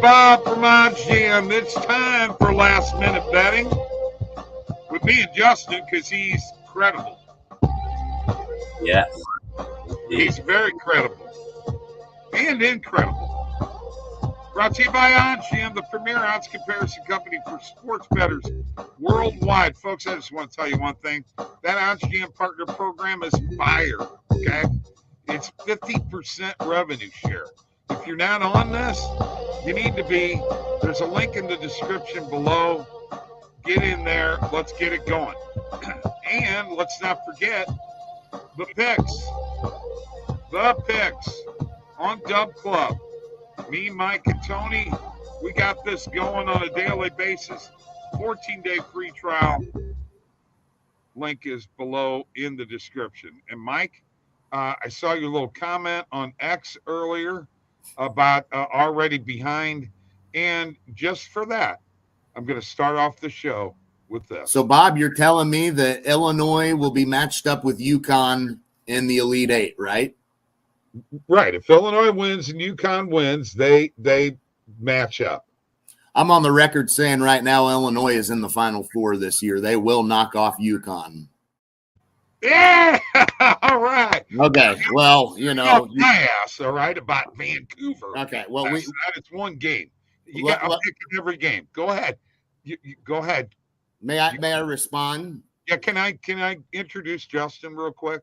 Bob from OddsJam. It's time for last minute betting with me and Justin because he's credible. Yes. He's very credible and incredible. Brought to you by OddsJam, the premier odds comparison company for sports bettors worldwide. Folks, I just want to tell you one thing. That OddsJam partner program is fire, okay? It's 50% revenue share. If you're not on this, you need to be. There's a link in the description below. Get in there. Let's get it going. And let's not forget the picks. The picks on DubClub. Me, Mike, and Tony, we got this going on a daily basis. 14-day free trial. Link is below in the description. And Mike, I saw your little comment on X earlier about already behind. And just for that, I'm going to start off the show with this. So, Bob, you're telling me that Illinois will be matched up with UConn in the Elite Eight, right? Right. If Illinois wins and UConn wins, they match up. I'm on the record saying right now Illinois is in the Final Four this year. They will knock off UConn. Yeah. All right. Okay. Well, you know. My ass, all right, about Vancouver. Okay. Well, it's one game. I'm picking every game. Go ahead. You go ahead. May I respond? Yeah. Can I introduce Justin real quick?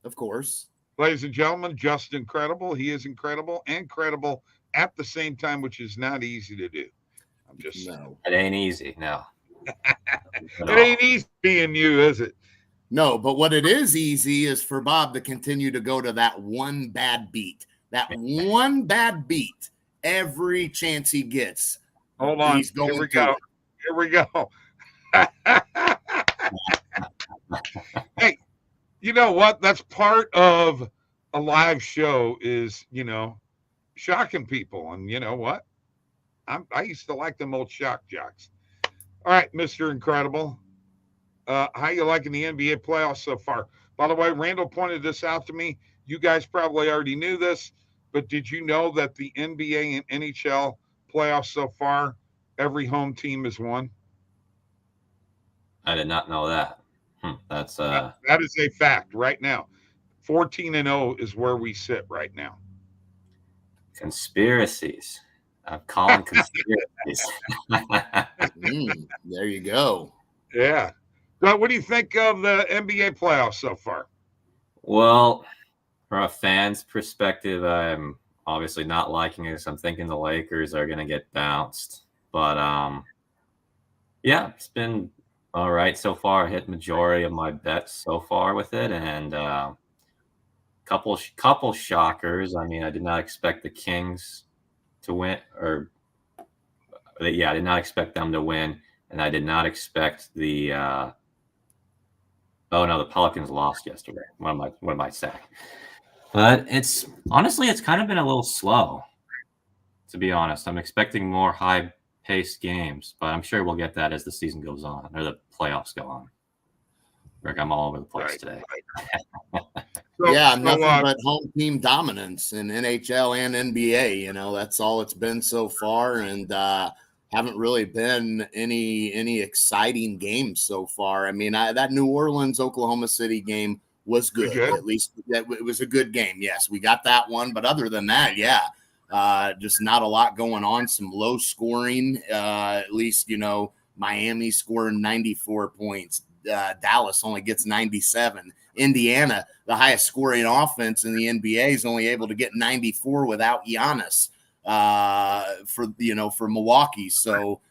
Of course. Ladies and gentlemen, Justin Credible. He is incredible and credible at the same time, which is not easy to do. I'm just no. It ain't easy. No. It ain't easy being you, is it? No, but what it is easy is for Bob to continue to go to that one bad beat. That one bad beat every chance he gets. Hold on. Here we go. Here we go. Hey, you know what? That's part of a live show is, shocking people. And you know what? I used to like them old shock jocks. All right, Mr. Incredible. How you liking the NBA playoffs so far? By the way, Randall pointed this out to me. You guys probably already knew this, but did you know that the NBA and NHL playoffs so far, every home team has won? I did not know that. That's that is a fact right now. 14-0 is where we sit right now. Conspiracies. I'm calling conspiracies. There you go. Yeah. So what do you think of the NBA playoffs so far? Well, from a fan's perspective, I'm obviously not liking it. I'm thinking the Lakers are going to get bounced. But, yeah, it's been all right so far. I hit majority of my bets so far with it. And couple shockers. I mean, I did not expect the Kings to win. I did not expect them to win. And I did not expect the the Pelicans lost yesterday. What am I saying? But it's kind of been a little slow, to be honest. I'm expecting more high-paced games, but I'm sure we'll get that as the season goes on or the playoffs go on. Rick, I'm all over the place today. Nothing but home team dominance in NHL and NBA. That's all it's been so far, and haven't really been any exciting games so far. I mean, that New Orleans Oklahoma City game was good. At least it was a good game. Yes, we got that one, but other than that, just not a lot going on. Some low scoring. At least Miami scoring 94 points. Dallas only gets 97. Indiana, the highest scoring offense in the NBA, is only able to get 94 without Giannis. For Milwaukee. So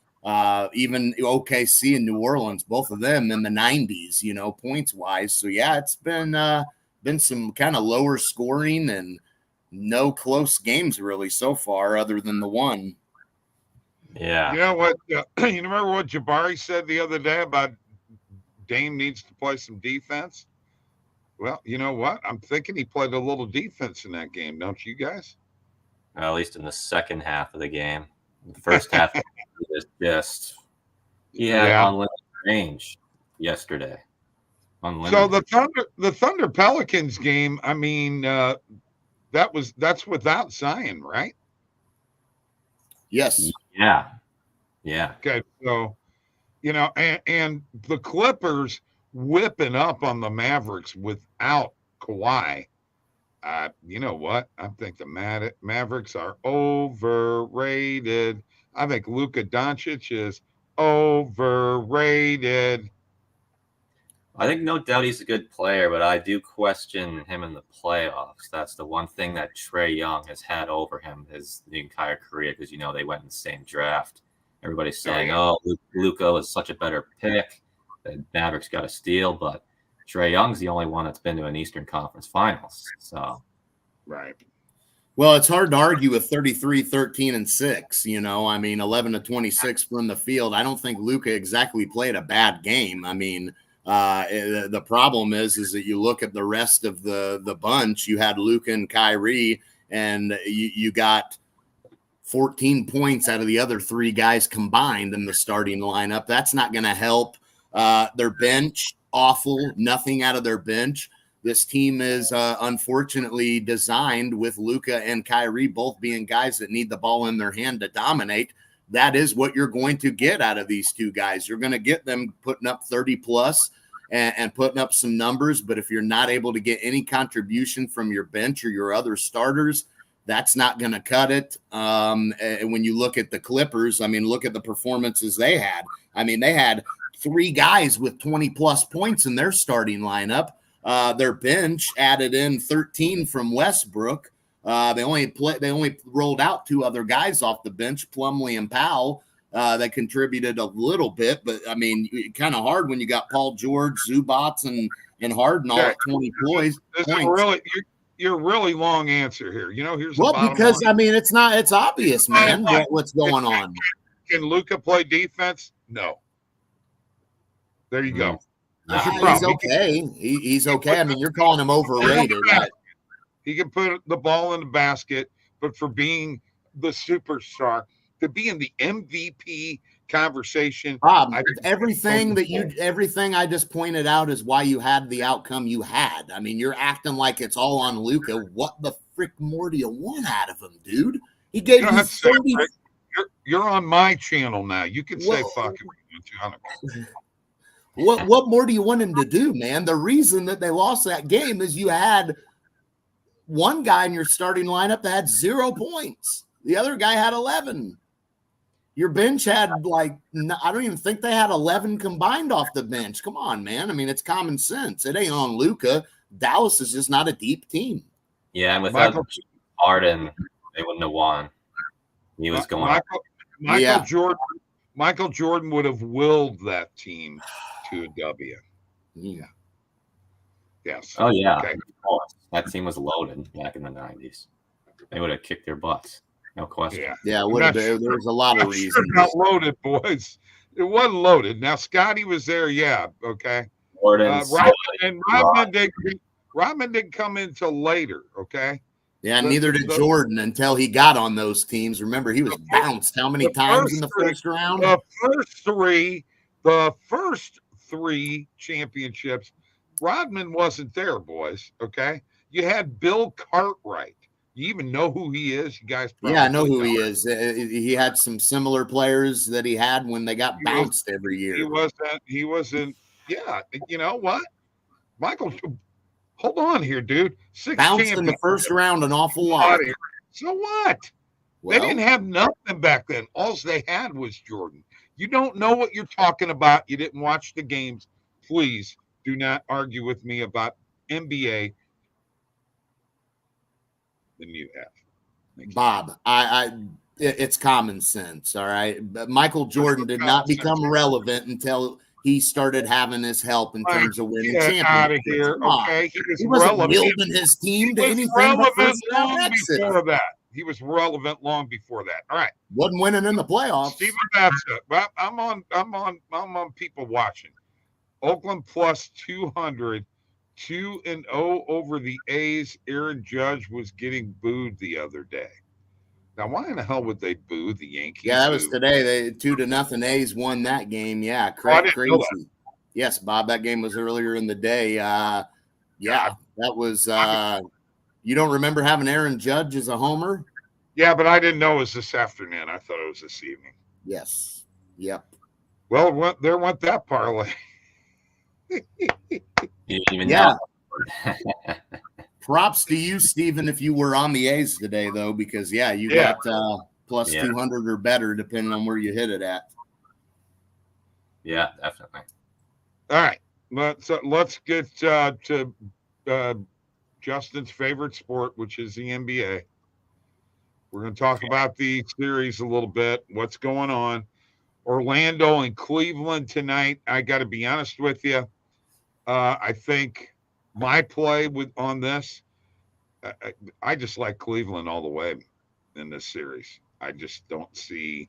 even OKC and New Orleans, both of them in the 90s, points wise. So it's been some kind of lower scoring and no close games really so far other than the one. Yeah. You know what? You remember what Jabari said the other day about Dame needs to play some defense? Well, you know what? I'm thinking he played a little defense in that game. Don't you guys? At least in the second half of the game. The first half was just unlimited range yesterday. Unlimited. So the Thunder Pelicans game, I mean, that's without Zion, right? Yes. Yeah. Yeah. Okay, so and the Clippers whipping up on the Mavericks without Kawhi. You know what? I think the Mavericks are overrated. I think Luka Doncic is overrated. I think no doubt he's a good player, but I do question him in the playoffs. That's the one thing that Trae Young has had over him the entire career, because they went in the same draft. Everybody's saying, "Oh, Luka was such a better pick. The Mavericks got a steal," but Trae Young's the only one that's been to an Eastern Conference Finals. So, right. Well, it's hard to argue with 33, 13, and 6. 11 to 26 from the field. I don't think Luka exactly played a bad game. The problem is that you look at the rest of the bunch. You had Luka and Kyrie, and you got 14 points out of the other three guys combined in the starting lineup. That's not going to help. Their bench, awful, nothing out of their bench. This team is unfortunately designed with Luka and Kyrie both being guys that need the ball in their hand to dominate. That is what you're going to get out of these two guys. You're going to get them putting up 30 plus and putting up some numbers. But if you're not able to get any contribution from your bench or your other starters, that's not going to cut it. And when you look at the Clippers, look at the performances they had. They had three guys with 20 plus points in their starting lineup. Their bench added in 13 from Westbrook. They only rolled out two other guys off the bench, Plumlee and Powell. That contributed a little bit, but kind of hard when you got Paul George, Zubats, and Harden all at 20 points. This is really you're really long answer here. Here's the well, because line. it's obvious, man, what's going on. Can Luka play defense? No. There you go. He's okay. He's okay. You're calling him overrated. He can put the ball in the basket, but for being the superstar, to be in the MVP conversation, Bob, everything I just pointed out is why you had the outcome you had. You're acting like it's all on Luka. What the frick more do you want out of him, dude? He gave you 30. You're on my channel now. You can say fuck him. What more do you want him to do, man? The reason that they lost that game is you had one guy in your starting lineup that had 0 points. The other guy had 11. Your bench had I don't even think they had 11 combined off the bench. Come on, man. It's common sense. It ain't on Luka. Dallas is just not a deep team. Yeah, and without Harden, they wouldn't have won. He was going. Michael Jordan would have willed that team to a W. Yeah. Yes. Oh yeah. Okay. Of course. That team was loaded back in the 90s. They would have kicked their butts. No question. Yeah, it would have been. There was a lot of reasons. Sure not loaded, boys. It wasn't loaded. Now Scotty was there, yeah. Okay. Rodman didn't come in till later, okay? Yeah, neither did Jordan until he got on those teams. Remember, he was bounced how many times in the first round? The first three championships, Rodman wasn't there, boys. Okay. You had Bill Cartwright. You even know who he is? You guys probably I know who he is. He had some similar players that he had when they got bounced every year. He wasn't. Yeah. You know what? Michael, hold on here, dude. Bounced in the first round an awful lot. So what? They didn't have nothing back then. All they had was Jordan. You don't know what you're talking about. You didn't watch the games. Please do not argue with me about NBA than you have. Bob, it's common sense, all right? But Michael Jordan did not become relevant until he started having his help in terms of winning championships. Out of here, okay? He wasn't building his team to anything but first round exit. Before that. He was relevant long before that. All right. Wasn't winning in the playoffs. Steven Batsa. Well, I'm on people watching. Oakland plus 200, 2-0 over the A's. Aaron Judge was getting booed the other day. Now, why in the hell would they boo the Yankees? Yeah, that was today. They 2-0 A's won that game. Yeah, crazy. Yes, Bob, that game was earlier in the day. That was. You don't remember having Aaron Judge as a homer? Yeah, but I didn't know it was this afternoon. I thought it was this evening. Yes. Yep. Well, there went that parlay. You didn't even Yeah. know. Props to you, Steven, if you were on the A's today, though, because, you got plus 200 or better, depending on where you hit it at. Yeah, definitely. All right. Let's get to Justin's favorite sport, which is the NBA. We're going to talk about the series a little bit, what's going on. Orlando and Cleveland tonight. I got to be honest with you. I think my play on this, I just like Cleveland all the way in this series. I just don't see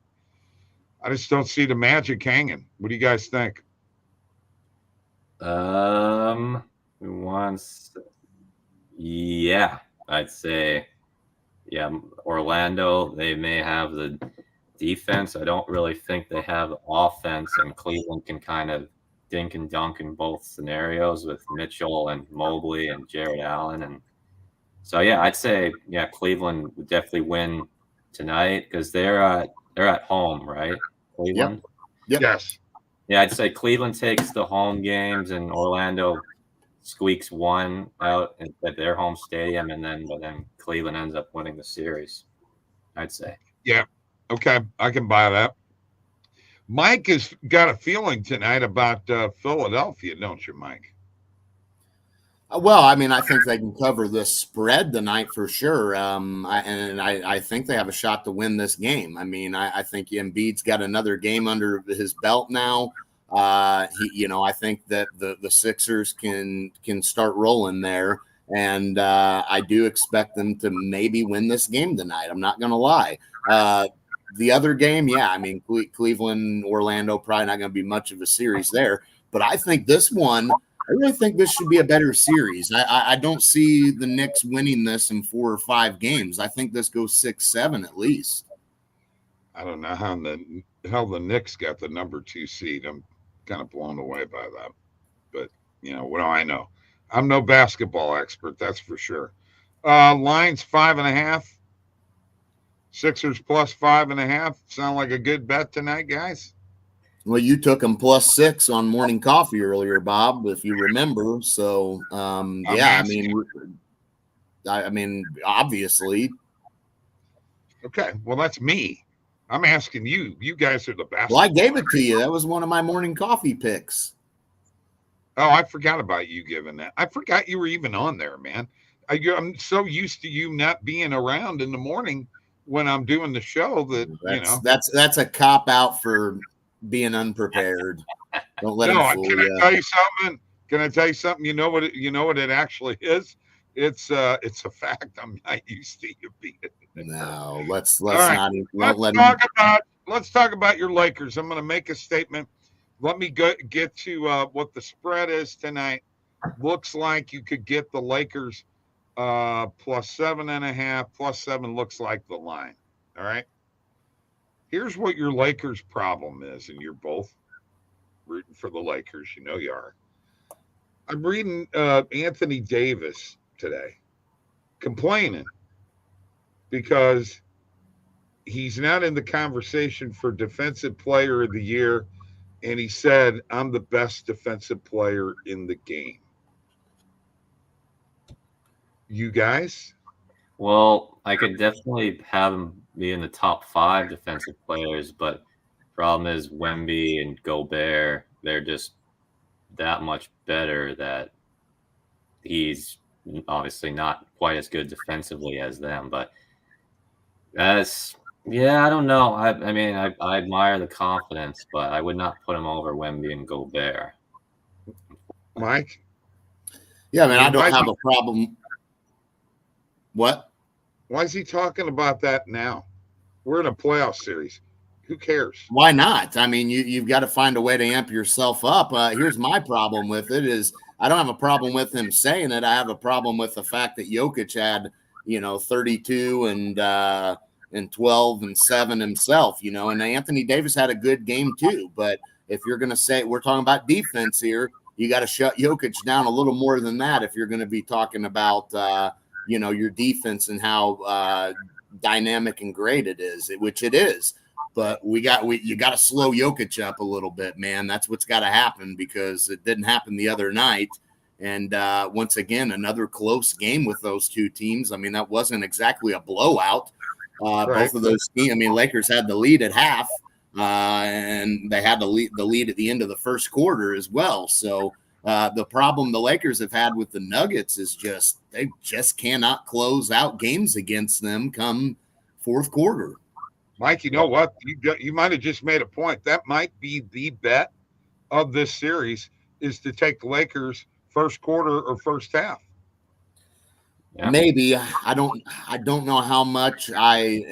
the magic hanging. What do you guys think? Yeah, I'd say, Orlando, they may have the defense. I don't really think they have offense, and Cleveland can kind of dink and dunk in both scenarios with Mitchell and Mobley and Jared Allen. And so, I'd say, Cleveland would definitely win tonight because they're at home, right? Cleveland? Yep. Yes. Yeah, I'd say Cleveland takes the home games and Orlando squeaks one out at their home stadium, and then Cleveland ends up winning the series, I'd say. Yeah. Okay. I can buy that. Mike has got a feeling tonight about Philadelphia, don't you, Mike? Well, I mean, I think they can cover this spread tonight for sure. I think they have a shot to win this game. I mean, I think Embiid's got another game under his belt now. I think that the Sixers can start rolling there, and I do expect them to maybe win this game tonight. I'm not going to lie. The other game, I mean, Cleveland, Orlando, probably not going to be much of a series there. But I think this one, I really think this should be a better series. I don't see the Knicks winning this in 4 or 5 games. I think this goes 6-7 at least. I don't know how the Knicks got the number 2 seed. I'm kind of blown away by that. But, what do I know? I'm no basketball expert, that's for sure. Lines 5.5. Sixers plus 5.5. Sound like a good bet tonight, guys? Well, you took them plus 6 on morning coffee earlier, Bob, if you remember. So, I mean, obviously. Okay, well, that's me. I'm asking you. You guys are the best. Well, I gave it to you. That was one of my morning coffee picks. Oh, I forgot about you giving that. I forgot you were even on there, man. I'm so used to you not being around in the morning when I'm doing the show that that's a cop out for being unprepared. Don't let him fool you. Can I tell you something? Can I tell you something? You know what it actually is? It's a fact. I'm not used to you being. No, let's right. Let's talk about your Lakers. I'm going to make a statement. Let me get to what the spread is tonight. Looks like you could get the Lakers plus 7.5, plus 7 looks like the line. All right. Here's what your Lakers problem is, and you're both rooting for the Lakers. You know you are. I'm reading Anthony Davis today complaining because he's not in the conversation for Defensive Player of the Year, and he said, I'm the best defensive player in the game. You guys? Well, I could definitely have him be in the top 5 defensive players, but problem is Wemby and Gobert, they're just that much better that he's obviously not quite as good defensively as them. But I don't know. I mean, I admire the confidence, but I would not put him over Wemby and Gobert. Mike? Yeah, I mean, I don't have a problem. What? Why is he talking about that now? We're in a playoff series. Who cares? Why not? I mean, you've got to find a way to amp yourself up. Here's my problem with it is I don't have a problem with him saying it. I have a problem with the fact that Jokic had, 32 and 12 and 7 himself, and Anthony Davis had a good game too. But if you're going to say we're talking about defense here, you got to shut Jokic down a little more than that if you're going to be talking about, your defense and how dynamic and great it is, which it is. But you got to slow Jokic up a little bit, man. That's what's got to happen, because it didn't happen the other night. And once again, another close game with those two teams. I mean, that wasn't exactly a blowout. Right. Both of those teams. I mean, Lakers had the lead at half, and they had the lead at the end of the first quarter as well. So the problem the Lakers have had with the Nuggets is they just cannot close out games against them come fourth quarter. Mike, you know what? You might have just made a point. That might be the bet of this series, is to take the Lakers first quarter or first half. Yeah. Maybe. I don't know how much I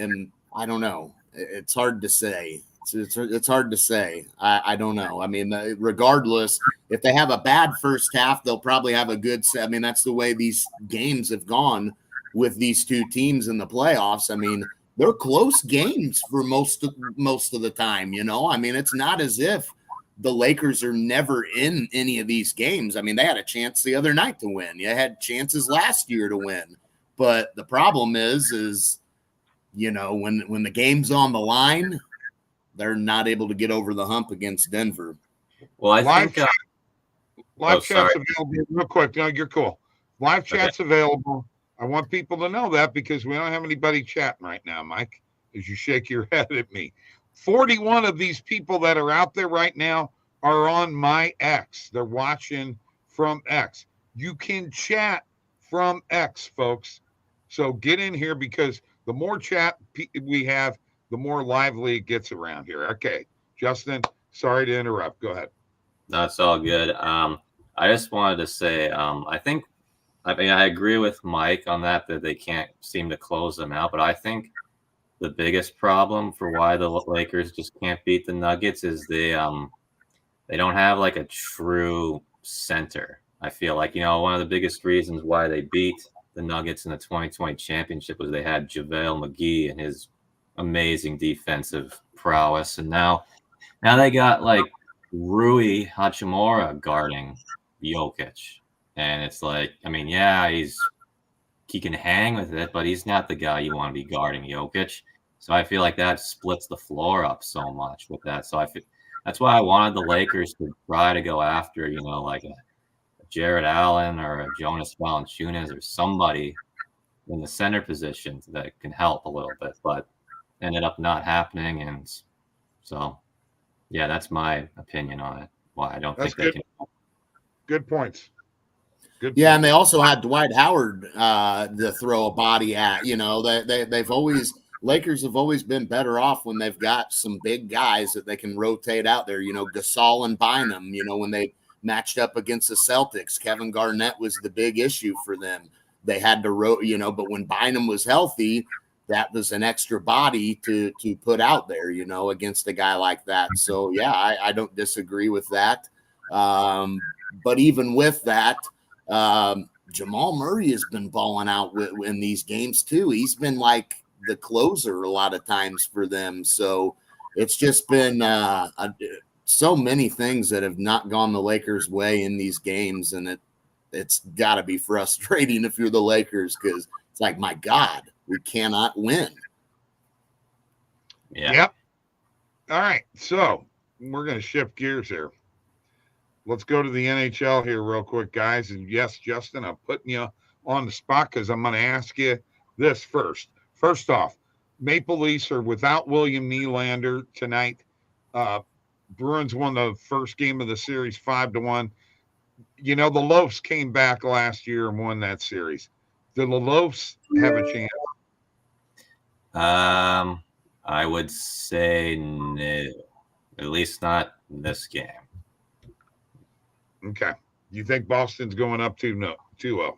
don't know. It's hard to say. It's hard to say. I don't know. I mean, regardless, if they have a bad first half, they'll probably have a good set. I mean, that's the way these games have gone with these two teams in the playoffs. I mean, they're close games for most of the time, you know. I mean, it's not as if the Lakers are never in any of these games. I mean, they had a chance the other night to win. You had chances last year to win. But the problem is, you know, when the game's on the line, they're not able to get over the hump against Denver. Well, I think live chat's available real quick. No, you're cool. Live chat's available. I want people to know that, because we don't have anybody chatting right now, Mike, as you shake your head at me. 41 of these people that are out there right now are on my X. They're watching from X. You can chat from X, folks. So get in here, because the more chat we have, the more lively it gets around here. Okay, Justin, sorry to interrupt. Go ahead. That's all good. I just wanted to say, I agree with Mike on that they can't seem to close them out. But I think the biggest problem for why the Lakers just can't beat the Nuggets is they don't have like a true center. I feel like, you know, one of the biggest reasons why they beat the Nuggets in the 2020 championship was they had JaVale McGee and his amazing defensive prowess. And now they got like Rui Hachimura guarding Jokic. And it's like, I mean, yeah, he can hang with it, but he's not the guy you want to be guarding Jokic. So I feel like that splits the floor up so much with that. So that's why I wanted the Lakers to try to go after, you know, like a Jared Allen or a Jonas Valanciunas or somebody in the center position that can help a little bit, but ended up not happening. And so, yeah, that's my opinion on it. Why I don't think they can. Good points. Good. Yeah, and they also had Dwight Howard to throw a body at. You know, Lakers have always been better off when they've got some big guys that they can rotate out there. You know, Gasol and Bynum. You know, when they matched up against the Celtics, Kevin Garnett was the big issue for them. They had to but when Bynum was healthy, that was an extra body to put out there. You know, against a guy like that. So yeah, I don't disagree with that. But even with that. Jamal Murray has been balling out in these games too. He's been like the closer a lot of times for them. So it's just been so many things that have not gone the Lakers' way in these games, and it's got to be frustrating if you're the Lakers, because it's like, my God, we cannot win. Yeah. Yep. All right, so we're going to shift gears here. Let's go to the NHL here real quick, guys. And yes, Justin, I'm putting you on the spot because I'm going to ask you this first. First off, Maple Leafs are without William Nylander tonight. Bruins won the first game of the series 5-1. You know, the Loafs came back last year and won that series. Do the Loafs have a chance? I would say no, at least not in this game. Okay. You think Boston's going up 2-0?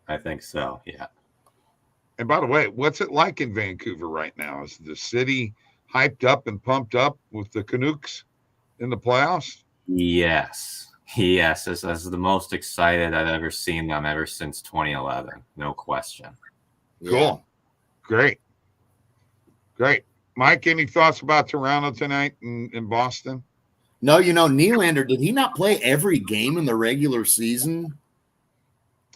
I think so, yeah. And by the way, what's it like in Vancouver right now? Is the city hyped up and pumped up with the Canucks in the playoffs? Yes. This is the most excited I've ever seen them ever since 2011. No question. Cool. Yeah. Great. Mike, any thoughts about Toronto tonight in Boston? No, you know, Nylander, did he not play every game in the regular season?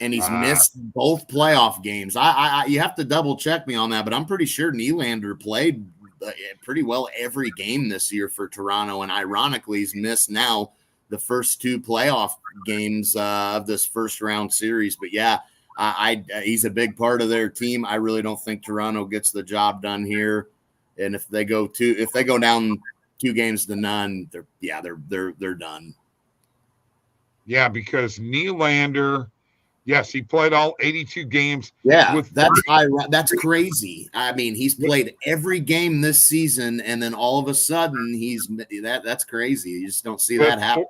and he's missed both playoff games. I you have to double check me on that, but I'm pretty sure Nylander played pretty well every game this year for Toronto, and ironically, he's missed now the first 2 playoff games of this first round series. But yeah, he's a big part of their team. I really don't think Toronto gets the job done here, and if they go down 2 games to none, they're done. Yeah, because Nylander, yes, he played all 82 games. Yeah, that's crazy. I mean, he's played every game this season, and then all of a sudden that's crazy. You just don't see that happen.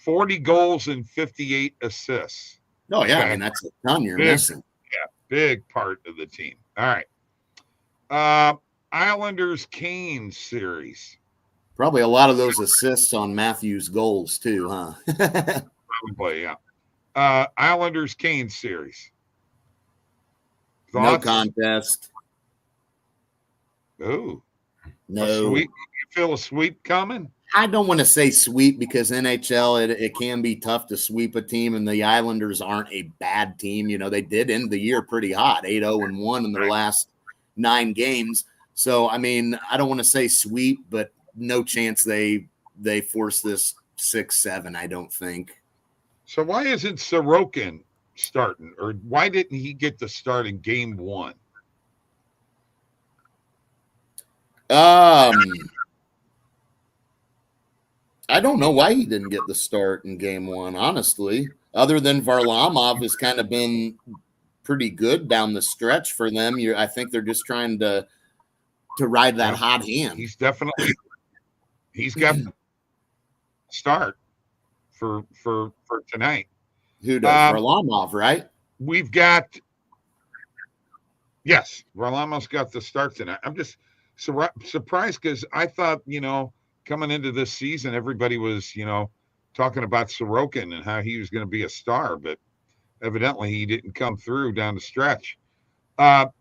40 goals and 58 assists. Oh, yeah, okay. I mean, that's a ton you're missing. Yeah, big part of the team. All right. Islanders-Canes series. Probably a lot of those assists on Matthews' goals too, huh? Probably, yeah. Islanders-Canes series. Thoughts? No contest. Oh. No. You feel a sweep coming? I don't want to say sweep because NHL, it can be tough to sweep a team, and the Islanders aren't a bad team. You know, they did end the year pretty hot, 8-0-1 in their last 9 games. So, I mean, I don't want to say sweep, but no chance they force this 6-7, I don't think. So why isn't Sorokin starting, or why didn't he get the start in game 1? I don't know why he didn't get the start in game 1, honestly, other than Varlamov has kind of been pretty good down the stretch for them. I think they're just trying to ride that hot hand. He's got to start for tonight. Who does? Varlamov, right? We've got Varlamov's got the start tonight. I'm just surprised because I thought, coming into this season, everybody was, talking about Sorokin and how he was going to be a star, but evidently he didn't come through down the stretch.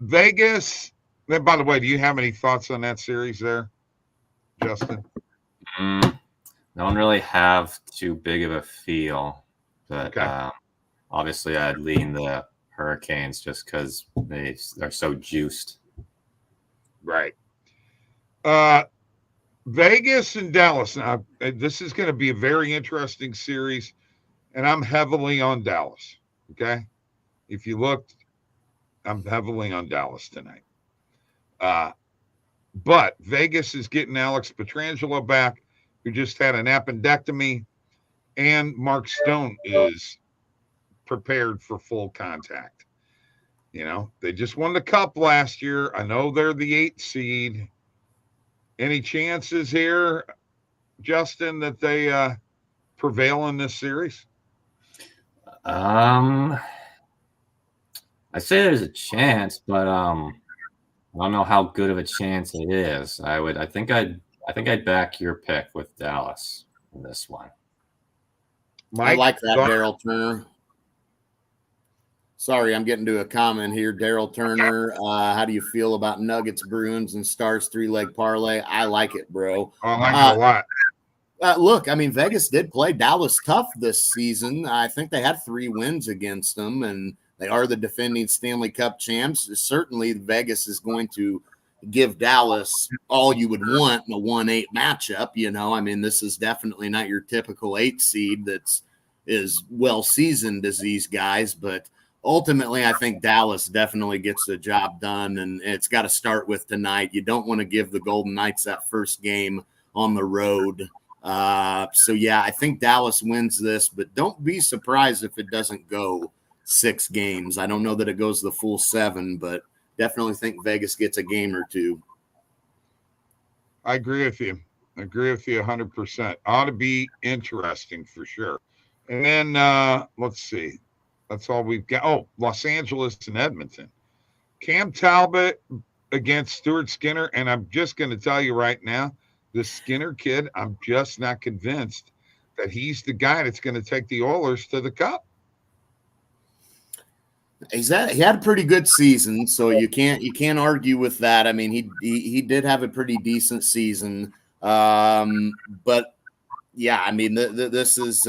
Vegas. By the way, do you have any thoughts on that series there, Justin? Don't really have too big of a feel, but obviously I'd lean the Hurricanes just because they're so juiced. Right. Vegas and Dallas. Now, this is going to be a very interesting series, and I'm heavily on Dallas. Okay? If you looked, I'm heavily on Dallas tonight. But Vegas is getting Alex Pietrangelo back, who just had an appendectomy, and Mark Stone is prepared for full contact. They just won the Cup last year. I know they're the 8th seed. Any chances here, Justin, that they prevail in this series? I say there's a chance, but I don't know how good of a chance it is. I think I'd back your pick with Dallas in this one. I like that, Daryl Turner. Sorry, I'm getting to a comment here. Daryl Turner, how do you feel about Nuggets, Bruins, and Stars 3-leg parlay? I like it, bro. I like it a lot. Look, I mean, Vegas did play Dallas tough this season. I think they had 3 wins against them, and they are the defending Stanley Cup champs. Certainly, Vegas is going to give Dallas all you would want in a 1-8 matchup. I mean, this is definitely not your typical 8 seed that's as well seasoned as these guys, but ultimately, I think Dallas definitely gets the job done, and it's got to start with tonight. You don't want to give the Golden Knights that first game on the road. So, yeah, I think Dallas wins this, but don't be surprised if it doesn't go 6 games. I don't know that it goes the full 7, but definitely think Vegas gets a game or 2. I agree with you. 100%. Ought to be interesting for sure. And then let's see. That's all we've got. Oh, Los Angeles and Edmonton. Cam Talbot against Stuart Skinner. And I'm just going to tell you right now, this Skinner kid, I'm just not convinced that he's the guy that's going to take the Oilers to the Cup. He had a pretty good season, so you can't argue with that. I mean, he did have a pretty decent season. But, yeah, I mean, this is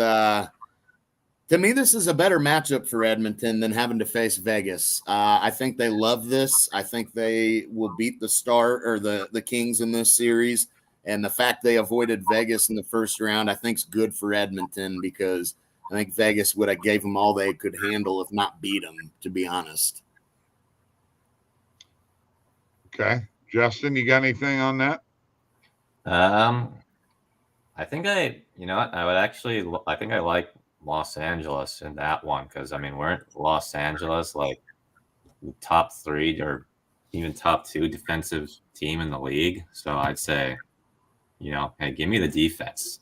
To me, this is a better matchup for Edmonton than having to face Vegas. I think they love this. I think they will beat the Kings in this series. And the fact they avoided Vegas in the first round, I think is good for Edmonton because I think Vegas would have gave them all they could handle, if not beat them, to be honest. Okay. Justin, you got anything on that? I think I think I like Los Angeles in that one because weren't Los Angeles like the top 3 or even top 2 defensive team in the league? So I'd say, hey, give me the defense.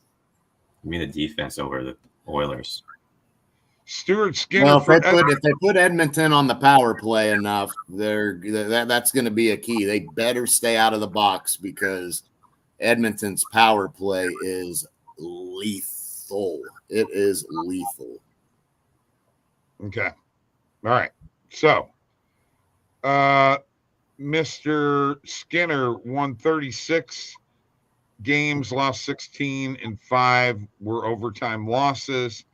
Give me the defense over the Oilers. Stuart Skinner. Well, if they put Edmonton on the power play enough, that's going to be a key. They better stay out of the box because Edmonton's power play is lethal. It is lethal. Okay. All right. So, Mr. Skinner won 36 games, lost 16, and 5 were overtime losses.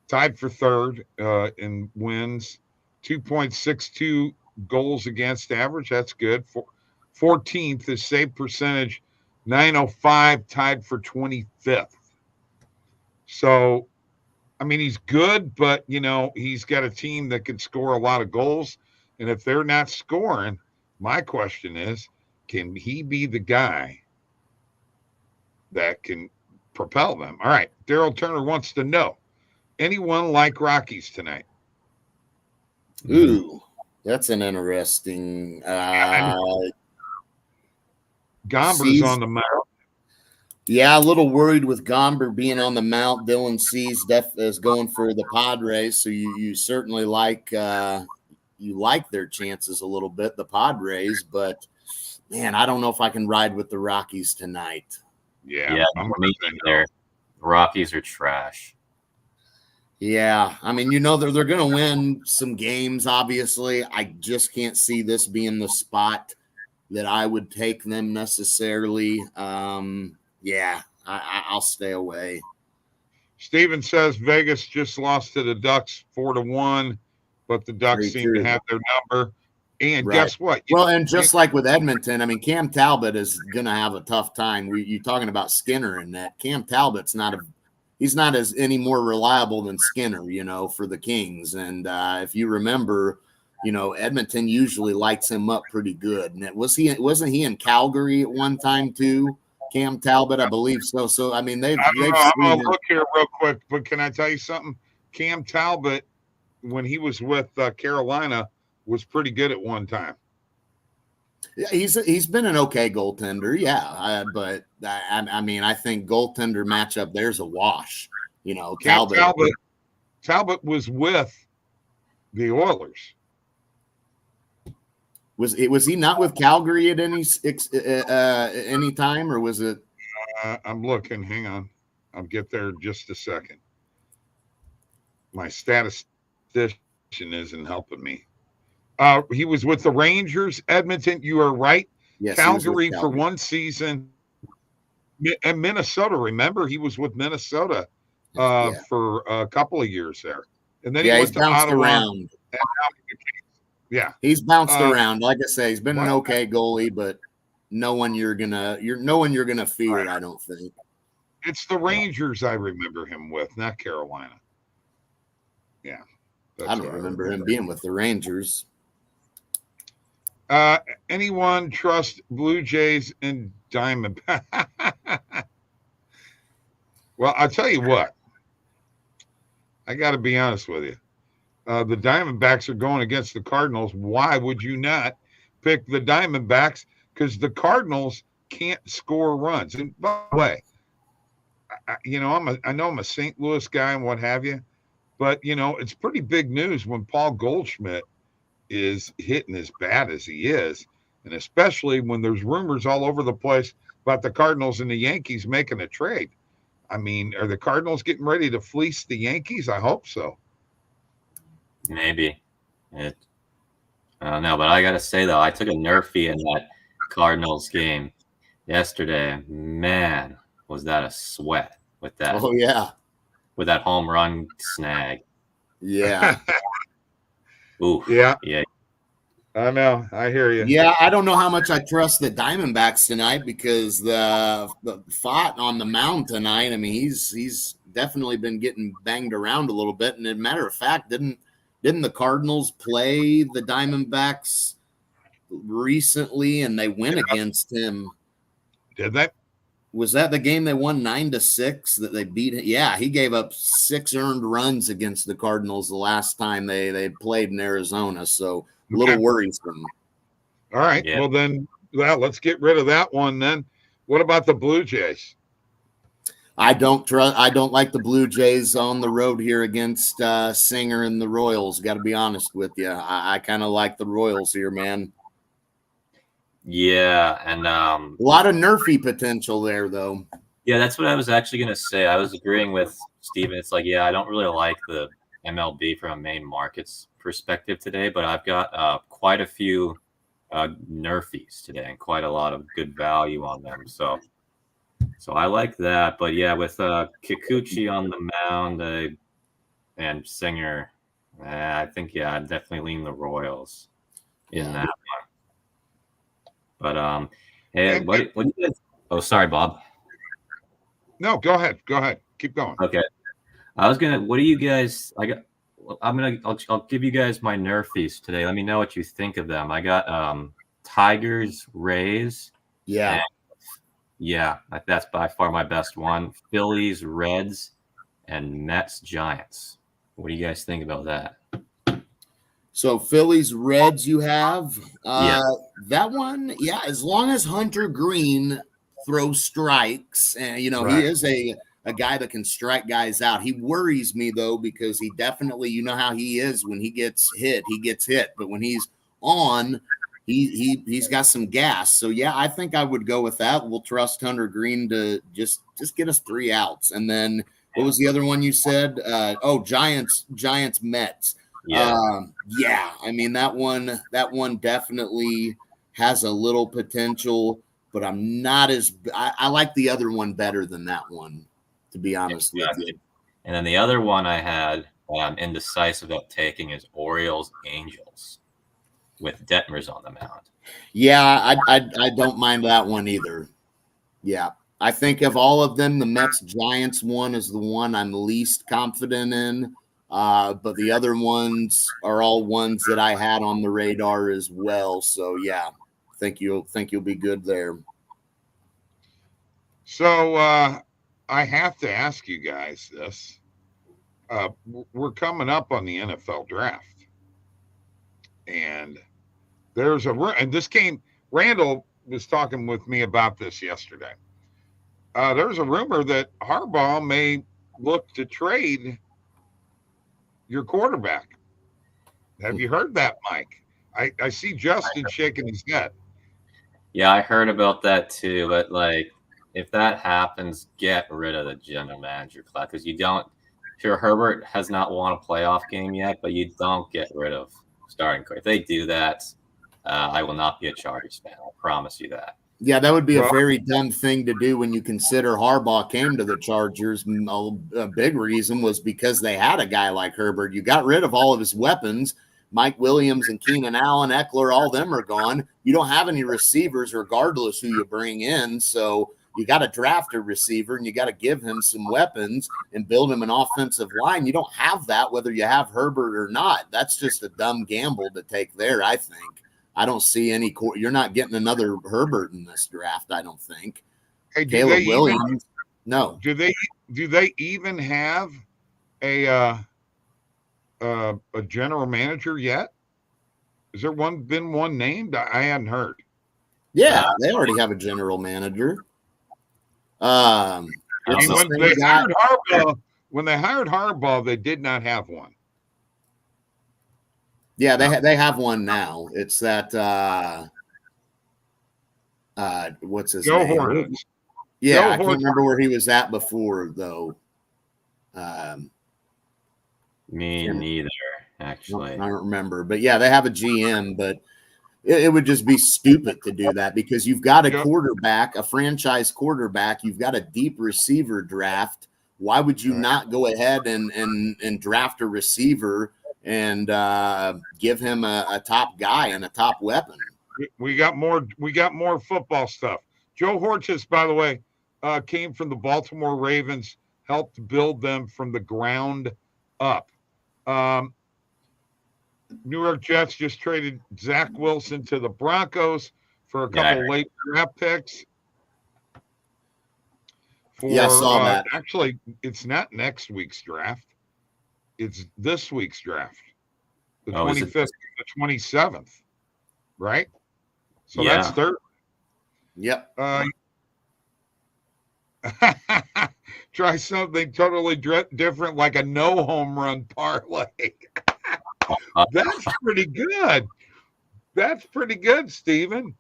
Tied for third in wins, 2.62 goals against average. That's good. 14th is save percentage, 905, tied for 25th. So, he's good, but, he's got a team that can score a lot of goals. And if they're not scoring, my question is, can he be the guy that can propel them? All right. Daryl Turner wants to know, anyone like Rockies tonight? Ooh, that's an interesting. Gomber's on the mount. Yeah, a little worried with Gomber being on the mount. Dylan Cease is going for the Padres, so you certainly like their chances a little bit, the Padres. But man, I don't know if I can ride with the Rockies tonight. Yeah, I'm there. The Rockies are trash. Yeah, they're going to win some games, obviously. I just can't see this being the spot that I would take them necessarily. Yeah, I'll stay away. Steven says Vegas just lost to the Ducks 4-1, but the Ducks seem to have their number. And guess what? And just like with Edmonton, Cam Talbot is going to have a tough time. You're talking about Skinner in that. Cam Talbot's he's not any more reliable than Skinner, for the Kings. And if you remember, Edmonton usually lights him up pretty good. And wasn't he in Calgary at one time too? Cam Talbot, I believe so. So I'm gonna look here real quick, but can I tell you something? Cam Talbot, when he was with Carolina, was pretty good at one time. Yeah, he's been an okay goaltender, but I think goaltender matchup there's a wash. Talbot was with the Oilers. Was he not with Calgary at any time, or was it? I'm looking. Hang on, I'll get there in just a second. My statistician isn't helping me. He was with the Rangers, Edmonton. You are right. Yes, Calgary for one season, and Minnesota. Remember, he was with Minnesota for a couple of years there, and then he went to Ottawa. Around. Yeah, he's bounced around. Like I say, he's been an okay goalie, but no one you're gonna fear. Right. I don't think it's the Rangers. I remember him with, not Carolina. Yeah, I don't remember him being with the Rangers. Anyone trust Blue Jays and Diamondbacks? Well, I'll tell you what. I got to be honest with you. The Diamondbacks are going against the Cardinals. Why would you not pick the Diamondbacks? Because the Cardinals can't score runs. And by the way, I know I'm a St. Louis guy and what have you, but it's pretty big news when Paul Goldschmidt is hitting as bad as he is, and especially when there's rumors all over the place about the Cardinals and the Yankees making a trade. Are the Cardinals getting ready to fleece the Yankees? I hope so. Maybe. I don't know, but I got to say, though, I took a nerfie in that Cardinals game yesterday. Man, was that a sweat with that. Oh, yeah. with that home run snag. Yeah. Ooh, Yeah. yeah. I know. I hear you. Yeah, I don't know how much I trust the Diamondbacks tonight because the Fott on the mound tonight. I mean, he's definitely been getting banged around a little bit. And as a matter of fact, didn't the Cardinals play the Diamondbacks recently and they went against him? Did they? Was that the game they won 9-6 that they beat? Yeah, he gave up 6 earned runs against the Cardinals the last time they played in Arizona. So a little worrisome. All right. Yeah. Well, let's get rid of that one then. What about the Blue Jays? I don't like the Blue Jays on the road here against Singer and the Royals. Got to be honest with you. I kind of like the Royals here, man. Yeah, and a lot of nerfy potential there, though. Yeah, that's what I was actually going to say. I was agreeing with Steven. It's like, yeah, I don't really like the MLB from a main markets perspective today, but I've got quite a few nerfies today and quite a lot of good value on them. So I like that. But yeah, with Kikuchi on the mound and Singer, I think, yeah, I'd definitely lean the Royals in that one. But hey, what do you guys? Oh, sorry, Bob. No, go ahead. Keep going. Okay. I was gonna. What do you guys? I'll give you guys my nerfies today. Let me know what you think of them. I got Tigers, Rays. Yeah. Yeah, that's by far my best one. Phillies, Reds, and Mets, Giants. What do you guys think about that? So Phillies, Reds, you have that one. Yeah, as long as Hunter Green throws strikes, and he is a guy that can strike guys out. He worries me though because he definitely, how he is when he gets hit. But when he's on, he's got some gas. So yeah, I think I would go with that. We'll trust Hunter Green to just get us 3 outs. And then what was the other one you said? Giants, Mets. Yeah. I mean that one definitely has a little potential, but I'm not I like the other one better than that one, to be honest with you. And then the other one I had I'm indecisive about taking is Orioles, Angels with Detmers on the mound. Yeah, I don't mind that one either. Yeah. I think of all of them, the Mets Giants one is the one I'm least confident in. But the other ones are all ones that I had on the radar as well. So yeah, I think you'll be good there. So I have to ask you guys this. We're coming up on the NFL draft, and Randall was talking with me about this yesterday. There's a rumor that Harbaugh may look to trade your quarterback. Have you heard that, Mike? I see Justin shaking his head. Yeah, I heard about that too. But if that happens, get rid of the general manager class because you don't. Sure, Herbert has not won a playoff game yet, but you don't get rid of starting. If they do that, I will not be a Chargers fan. I promise you that. Yeah, that would be a very dumb thing to do when you consider Harbaugh came to the Chargers. A big reason was because they had a guy like Herbert. You got rid of all of his weapons. Mike Williams and Keenan Allen, Eckler, all them are gone. You don't have any receivers regardless who you bring in. So you got to draft a receiver and you got to give him some weapons and build him an offensive line. You don't have that whether you have Herbert or not. That's just a dumb gamble to take there, I think. I don't see any. You're not getting another Herbert in this draft, I don't think. Hey, Caleb Williams. No. Do they even have a general manager yet? Has there been one named? I hadn't heard. Yeah, they already have a general manager. When they hired Harbaugh, they did not have one. Yeah, they have one now. It's that what's his Joe name? Hornets. Yeah, Joe I can't remember where he was at before though. Me neither, actually. I don't remember, but yeah, they have a GM, but it would just be stupid to do that because you've got a quarterback, a franchise quarterback. You've got a deep receiver draft. why would you not go ahead and draft a receiver and give him a top guy and a top weapon? We got more football stuff. Joe Horchis, by the way, came from the Baltimore Ravens, helped build them from the ground up. New York Jets just traded Zach Wilson to the Broncos for a couple late draft picks. I saw that. Actually, it's not next week's draft. It's this week's draft. The 25th, the 27th, right? So that's Thursday. Yep. Try something totally different, like a no home run parlay. That's pretty good. That's pretty good, Steven.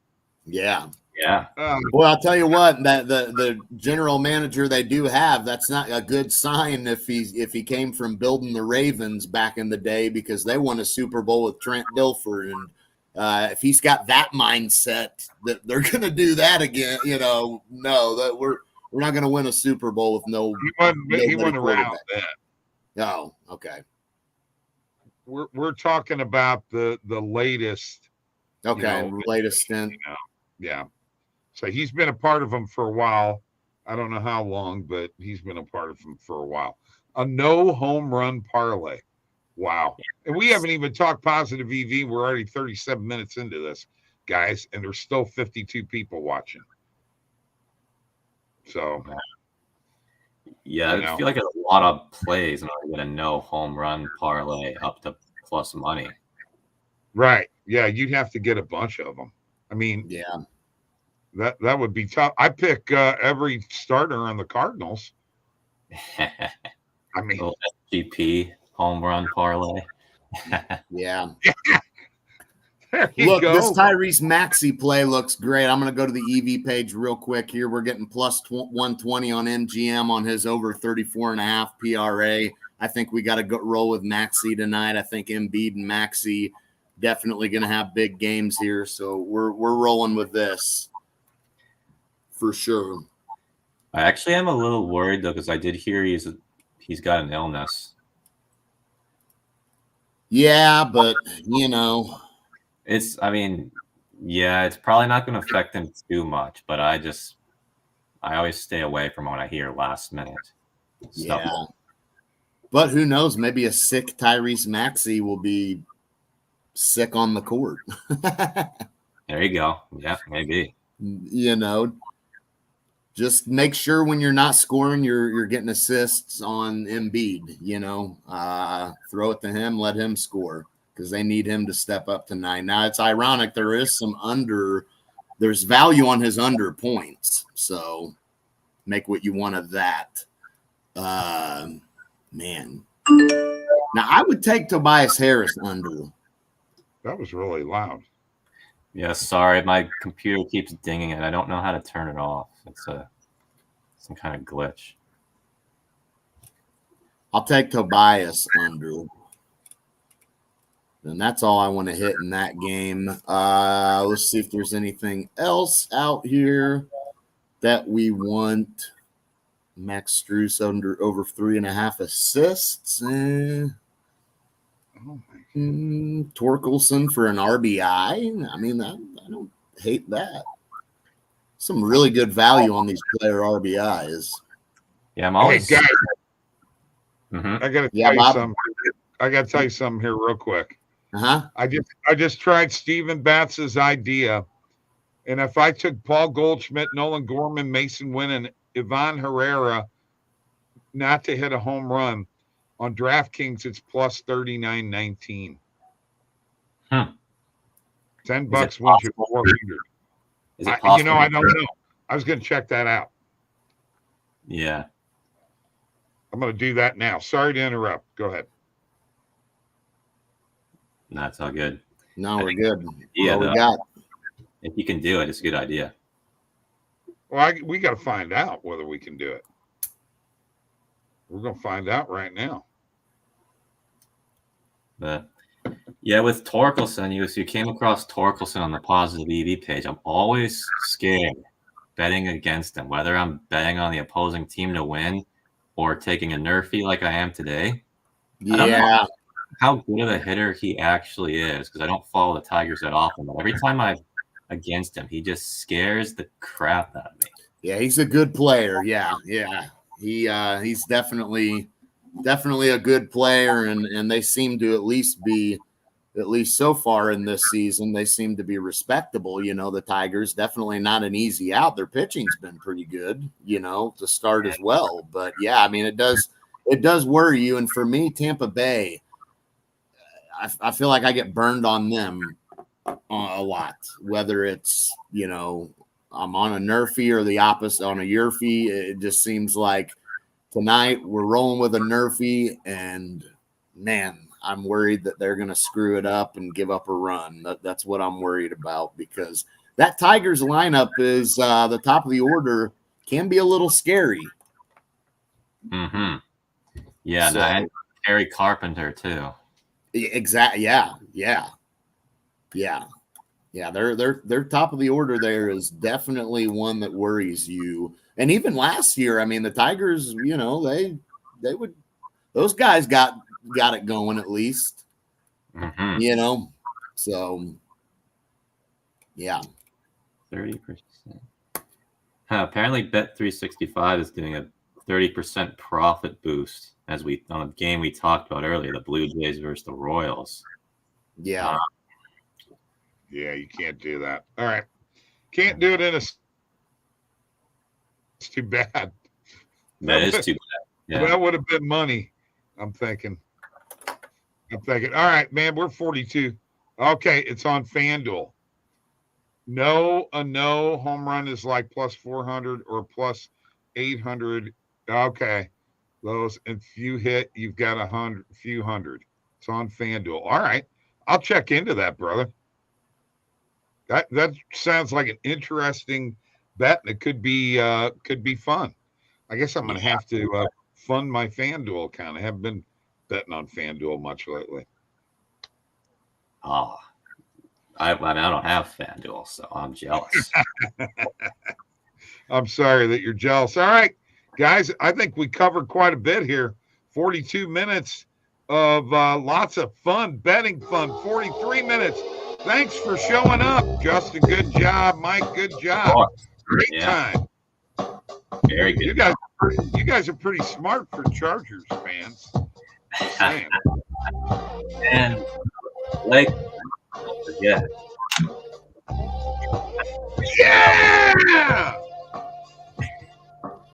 Yeah. Yeah. Well, I'll tell you what, that the general manager they do have, that's not a good sign if he came from building the Ravens back in the day, because they won a Super Bowl with Trent Dilfer, and if he's got that mindset that they're going to do that again, no, that we're not going to win a Super Bowl with no. He went around that. Oh, okay. We're talking about the latest. Okay, latest stint. Yeah. So he's been a part of them for a while. I don't know how long, but he's been a part of them for a while. A no home run parlay. Wow. And we haven't even talked positive EV. We're already 37 minutes into this, guys, and there's still 52 people watching. So, yeah, I feel like a lot of plays in order to get a no home run parlay up to plus money. Right. Yeah, you'd have to get a bunch of them. I mean, yeah, that would be tough. I pick every starter on the Cardinals. I mean, SGP home run parlay. Yeah. Look, this Tyrese Maxey play looks great. I'm going to go to the EV page real quick here. We're getting plus 120 on MGM on his over 34.5 PRA. I think we got to go roll with Maxey tonight. I think Embiid and Maxey definitely going to have big games here, so we're rolling with this for sure. I actually am a little worried though, because I did hear he's got an illness. Yeah, but it's probably not going to affect him too much, but I always stay away from what I hear last minute stuff. Yeah, but who knows? Maybe a sick Tyrese Maxey will be sick on the court. There you go. Yeah, maybe. Just make sure when you're not scoring, you're getting assists on Embiid. Throw it to him, let him score, because they need him to step up tonight. Now, it's ironic. There is there's value on his under points. So make what you want of that. Man. Now, I would take Tobias Harris under. That was really loud. Yeah, sorry. My computer keeps dinging it. I don't know how to turn it off. It's some kind of glitch. I'll take Tobias under. And that's all I want to hit in that game. Let's see if there's anything else out here that we want. Max Strus over 3.5 assists. Torkelson for an RBI. I mean, I don't hate that. Some really good value on these player RBIs. Yeah, I'm always. Hey, guys, I got to tell you something. I got to tell you something here real quick. I just tried Steven Batts' idea, and if I took Paul Goldschmidt, Nolan Gorman, Mason Wynn, and Ivan Herrera not to hit a home run on DraftKings, it's plus 39.19. $10 wins you 400. Is it possible? I don't know. I was going to check that out. Yeah. I'm going to do that now. Sorry to interrupt. Go ahead. No, it's all good. No, we're good. Yeah, we got. If you can do it, it's a good idea. Well, we got to find out whether we can do it. We're going to find out right now. But yeah, with Torkelson, you came across Torkelson on the positive EV page. I'm always scared betting against him, whether I'm betting on the opposing team to win or taking a nerfie like I am today. Yeah. I don't know how good of a hitter he actually is, because I don't follow the Tigers that often. But every time I'm against him, he just scares the crap out of me. Yeah, he's a good player. Yeah. He's definitely a good player, and they seem to at least so far in this season, they seem to be respectable. The Tigers, definitely not an easy out. Their pitching's been pretty good, to start as well. But yeah, I mean, it does worry you. And for me, Tampa Bay, I feel like I get burned on them a lot, whether it's, I'm on a nerfie or the opposite on a yerfie. It just seems like tonight we're rolling with a nerfie, and man, I'm worried that they're going to screw it up and give up a run. That's what I'm worried about, because that Tigers lineup is the top of the order, can be a little scary. Mm-hmm. Yeah, so, and Harry Carpenter too. Exactly. Yeah. Their top of the order there is definitely one that worries you. And even last year, I mean, the Tigers, those guys got it going at least. Mm-hmm. So yeah. 30%. Apparently Bet365 is doing a 30% profit boost on a game we talked about earlier, the Blue Jays versus the Royals. Yeah. Yeah, you can't do that. All right. Can't do it it's too bad. That is too bad. Yeah. That would have been money, I'm thinking. All right, man, we're 42. Okay, it's on FanDuel. A no home run is like plus 400 or plus 800. Okay. Those, and few hit, you've got a few hundred. It's on FanDuel. All right. I'll check into that, brother. That sounds like an interesting bet, and it could be fun. I guess I'm going to have to fund my FanDuel account. I haven't been betting on FanDuel much lately. Oh, I don't have FanDuel, so I'm jealous. I'm sorry that you're jealous. All right, guys, I think we covered quite a bit here. 42 minutes of lots of fun, betting fun. 43 minutes. Thanks for showing up, Justin. Good job, Mike. Good job. Great time. Very good. You guys are pretty smart for Chargers fans. And like, don't forget. Yeah!